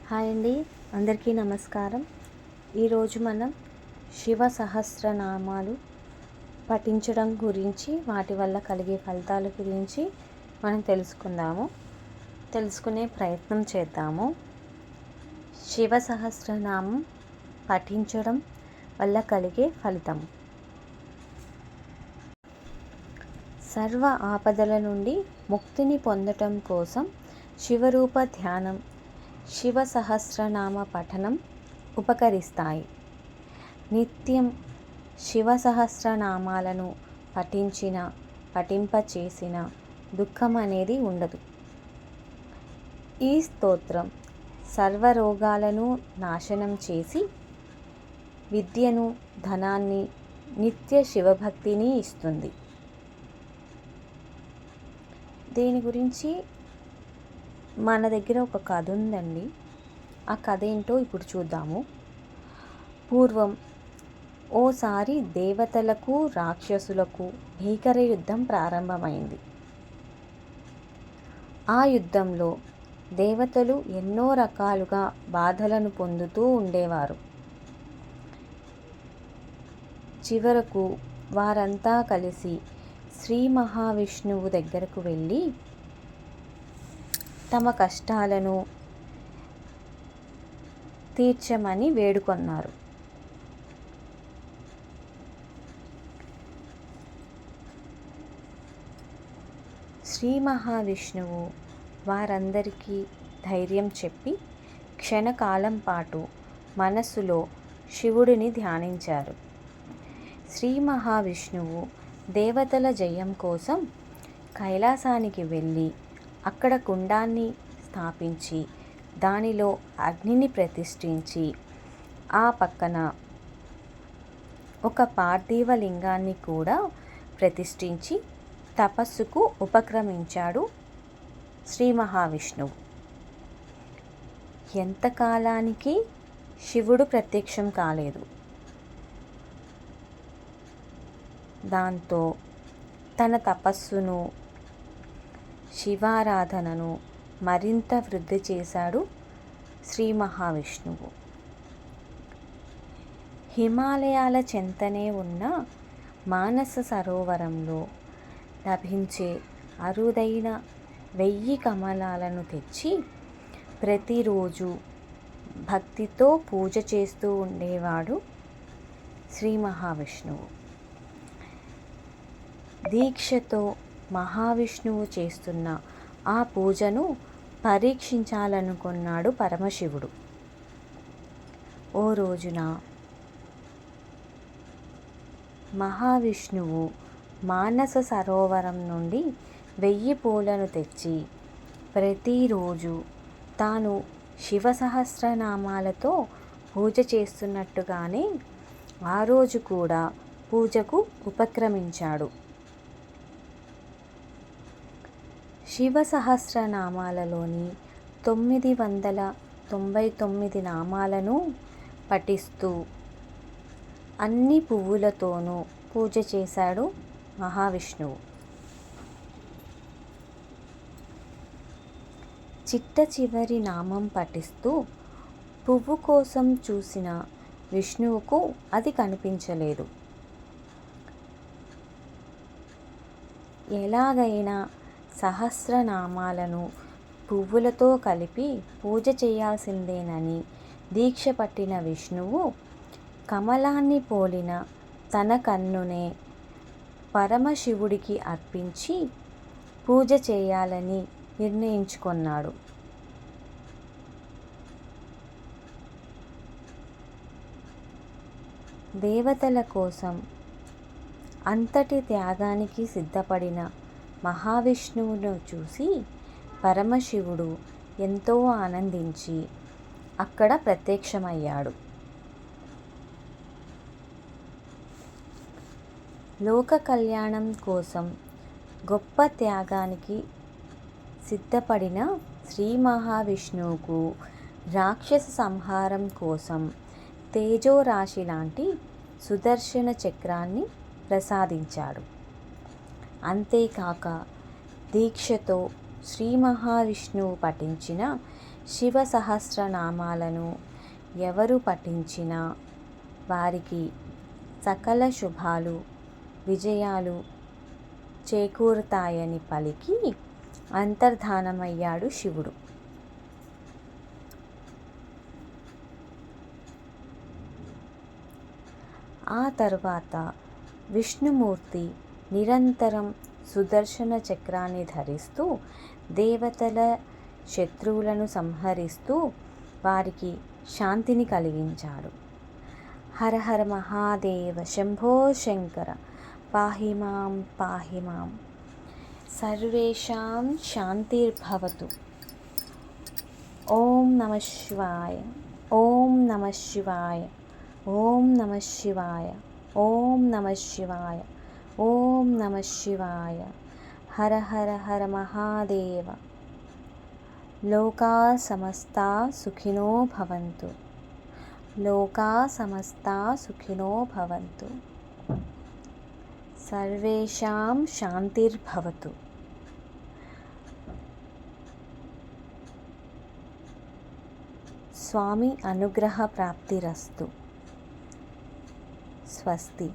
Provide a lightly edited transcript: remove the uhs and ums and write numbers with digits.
Hi అండి, అందరికీ నమస్కారం. ఈరోజు మనం శివ సహస్రనామాలు పఠించడం గురించి, వాటి వల్ల కలిగే ఫలితాల గురించి మనం తెలుసుకునే ప్రయత్నం చేద్దాము. శివ సహస్రనామం పఠించడం వల్ల కలిగే ఫలితం: సర్వ ఆపదల నుండి ముక్తిని పొందటం కోసం శివరూప ధ్యానం, శివ సహస్రనామ పఠనం ఉపకరిస్తాయి. నిత్యం శివ సహస్రనామాలను పఠింపచేసిన దుఃఖం అనేది ఉండదు. ఈ స్తోత్రం సర్వరోగాలను నాశనం చేసి విద్యను, ధనాన్ని, నిత్య శివభక్తిని ఇస్తుంది. దీని గురించి మన దగ్గర ఒక కథ ఉందండి. ఆ కథ ఏంటో ఇప్పుడు చూద్దాము. పూర్వం ఓసారి దేవతలకు, రాక్షసులకు భీకర యుద్ధం ప్రారంభమైంది. ఆ యుద్ధంలో దేవతలు ఎన్నో రకాలుగా బాధలను పొందుతూ ఉండేవారు. చివరకు వారంతా కలిసి శ్రీ మహావిష్ణువు దగ్గరకు వెళ్ళి తమ కష్టాలను తీర్చమని వేడుకొన్నారు. శ్రీ మహావిష్ణువు వారందరికీ ధైర్యం చెప్పి క్షణకాలం పాటు మనస్సులో శివుడిని ధ్యానించారు. శ్రీ మహావిష్ణువు దేవతల జయం కోసం కైలాసానికి వెళ్ళి అక్కడ కుండాన్ని స్థాపించి దానిలో అగ్నిని ప్రతిష్ఠించి ఆ పక్కన ఒక పార్థివ లింగాన్ని కూడా ప్రతిష్ఠించి తపస్సుకు ఉపక్రమించాడు శ్రీ మహావిష్ణువు. ఎంతకాలానికి శివుడు ప్రత్యక్షం కాలేదు. దాంతో తన తపస్సును, శివారాధనను మరింత వృద్ధి చేశాడు శ్రీ మహావిష్ణువు. హిమాలయాల చెంతనే ఉన్న మానస సరోవరంలో లభించే అరుదైన 1000 కమలాలను తెచ్చి ప్రతిరోజు భక్తితో పూజ చేస్తూ ఉండేవాడు శ్రీ మహావిష్ణువు. దీక్షతో మహావిష్ణువు చేస్తున్న ఆ పూజను పరీక్షించాలనుకున్నాడు పరమశివుడు. ఓ రోజున మహావిష్ణువు మానస సరోవరం నుండి 1000 పూలను తెచ్చి ప్రతిరోజు తాను శివ సహస్రనామాలతో పూజ చేస్తున్నట్టుగానే ఆ రోజు కూడా పూజకు ఉపక్రమించాడు. శివ సహస్రనామాలలోని 999 నామాలను పఠిస్తూ అన్ని పువ్వులతోనూ పూజ చేశాడు మహావిష్ణువు. చిట్ట చివరి నామం పఠిస్తూ పువ్వు కోసం చూసిన విష్ణువుకు అది కనిపించలేదు. ఎలాగైనా సహస్రనామాలను పువ్వులతో కలిపి పూజ చేయాల్సిందేనని దీక్ష పట్టిన విష్ణువు కమలాన్ని పోలిన తన కన్నునే పరమశివుడికి అర్పించి పూజ చేయాలని నిర్ణయించుకున్నాడు. దేవతల కోసం అంతటి త్యాగానికి సిద్ధపడిన మహావిష్ణువును చూసి పరమశివుడు ఎంతో ఆనందించి అక్కడ ప్రత్యక్షమయ్యాడు. లోక కళ్యాణం కోసం గొప్ప త్యాగానికి సిద్ధపడిన శ్రీ మహావిష్ణువుకు రాక్షస సంహారం కోసం తేజోరాశి లాంటి సుదర్శన చక్రాన్ని ప్రసాదించాడు. అంతేకాక దీక్షతో శ్రీ మహావిష్ణువు పఠించిన శివ సహస్రనామాలను ఎవరు పఠించినా వారికి సకల శుభాలు విజయాలు చేకూరుతాయని పలికి అంతర్ధానమయ్యాడు శివుడు. ఆ తరువాత విష్ణుమూర్తి నిరంతరం సుదర్శన చక్రాన్ని ధరిస్తూ దేవతల శత్రువులను సంహరిస్తూ వారికి శాంతిని కలిగించాడు. హర హర మహాదేవ శంభో శంకర పాహి మాం పాహి మాం. సర్వేషాం శాంతిర్భవతు. ఓం నమః శివాయ. ఓం నమః శివాయ. ఓం నమః శివాయ. ఓం నమః శివాయ. ఓం నమః శివాయ. హర హర హర మహాదేవ. లోకా సమస్తా సుఖినో భవంతు. లోకా సమస్తా సుఖినో భవంతు. సర్వేషాం శాంతిర్భవతు. స్వామి అనుగ్రహ ప్రాప్తిరస్తు. స్వస్తి.